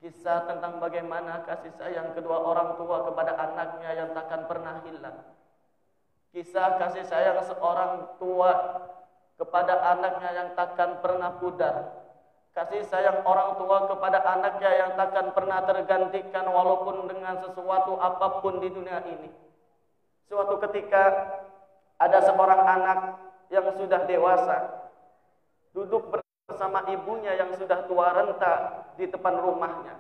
Kisah tentang bagaimana kasih sayang kedua orang tua kepada anaknya yang takkan pernah hilang. Kisah kasih sayang seorang tua kepada anaknya yang takkan pernah pudar. Kasih sayang orang tua kepada anaknya yang takkan pernah tergantikan walaupun dengan sesuatu apapun di dunia ini. Suatu ketika ada seorang anak yang sudah dewasa duduk bersama ibunya yang sudah tua renta di depan rumahnya.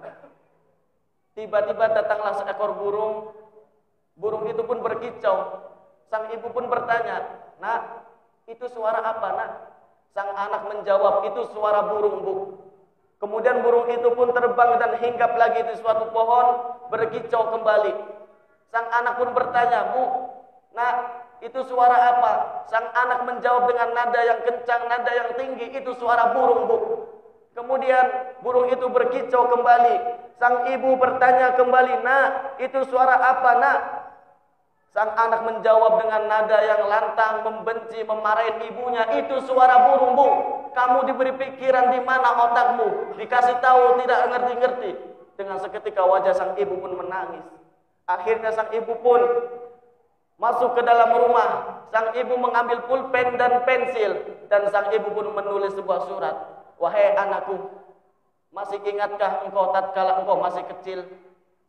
Tiba-tiba datanglah seekor burung. Burung itu pun berkicau. Sang ibu pun bertanya, "Nak, itu suara apa, Nak?" Sang anak menjawab, "Itu suara burung, Bu." Kemudian burung itu pun terbang dan hinggap lagi di suatu pohon, berkicau kembali. Sang anak pun bertanya, "Bu, Nak, itu suara apa?" Sang anak menjawab dengan nada yang kencang, nada yang tinggi, "Itu suara burung, Bu." Kemudian burung itu berkicau kembali. Sang ibu bertanya kembali, "Nak, itu suara apa, Nak?" Sang anak menjawab dengan nada yang lantang, membenci, memarahi ibunya, "Itu suara burung, Bu. Kamu diberi pikiran di mana otakmu? Dikasih tahu tidak ngerti-ngerti." Dengan seketika wajah sang ibu pun menangis. Akhirnya sang ibu pun masuk ke dalam rumah. Sang ibu mengambil pulpen dan pensil, dan sang ibu pun menulis sebuah surat. "Wahai anakku, masih ingatkah engkau tatkala engkau masih kecil?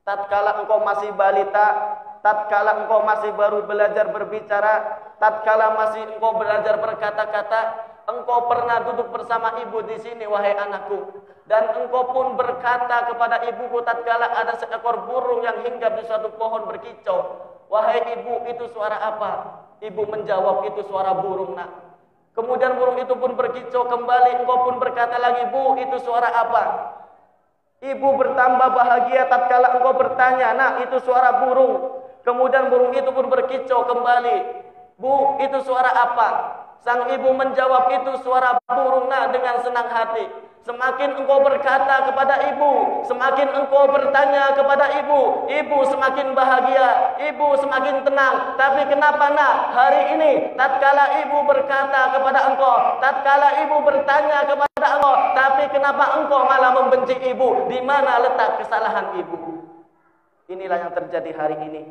Tatkala engkau masih balita? Tatkala engkau masih baru belajar berbicara? Tatkala masih engkau belajar berkata-kata? Engkau pernah duduk bersama ibu di sini, wahai anakku. Dan engkau pun berkata kepada ibuku tatkala ada seekor burung yang hinggap di suatu pohon berkicau. Wahai ibu, itu suara apa?" Ibu menjawab, "Itu suara burung, Nak." Kemudian burung itu pun berkicau kembali. Engkau pun berkata lagi, "Bu, itu suara apa?" Ibu bertambah bahagia tatkala engkau bertanya, "Nak, itu suara burung." Kemudian burung itu pun berkicau kembali, "Bu, itu suara apa?" Sang ibu menjawab, "Itu suara burung, Nak," dengan senang hati. Semakin engkau berkata kepada ibu, semakin engkau bertanya kepada ibu, ibu semakin bahagia, ibu semakin tenang. Tapi kenapa, Nak, hari ini tatkala ibu berkata kepada engkau, tatkala ibu bertanya kepada engkau, tapi kenapa engkau malah membenci ibu? Di mana letak kesalahan ibu? Inilah yang terjadi hari ini.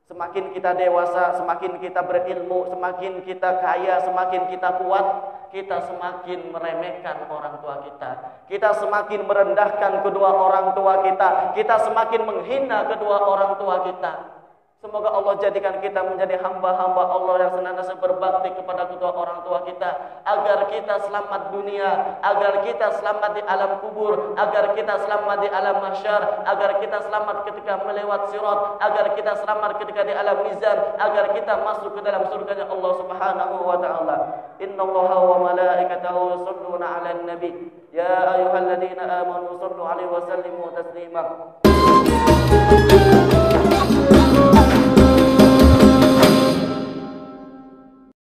Semakin kita dewasa, semakin kita berilmu, semakin kita kaya, semakin kita kuat, kita semakin meremehkan orang tua kita. Kita semakin merendahkan kedua orang tua kita. Kita semakin menghina kedua orang tua kita. Semoga Allah jadikan kita menjadi hamba-hamba Allah yang senantiasa berbakti kepada kedua orang tua kita, agar kita selamat dunia, agar kita selamat di alam kubur, agar kita selamat di alam mahsyar, agar kita selamat ketika melewat sirat, agar kita selamat ketika di alam mizan, agar kita masuk ke dalam surganya Allah Subhanahu wa taala. Innallaha wa malaikatahu yusholluna 'alan nabi ya ayyuhalladzina amanu shallu 'alaihi wa sallimu taslima.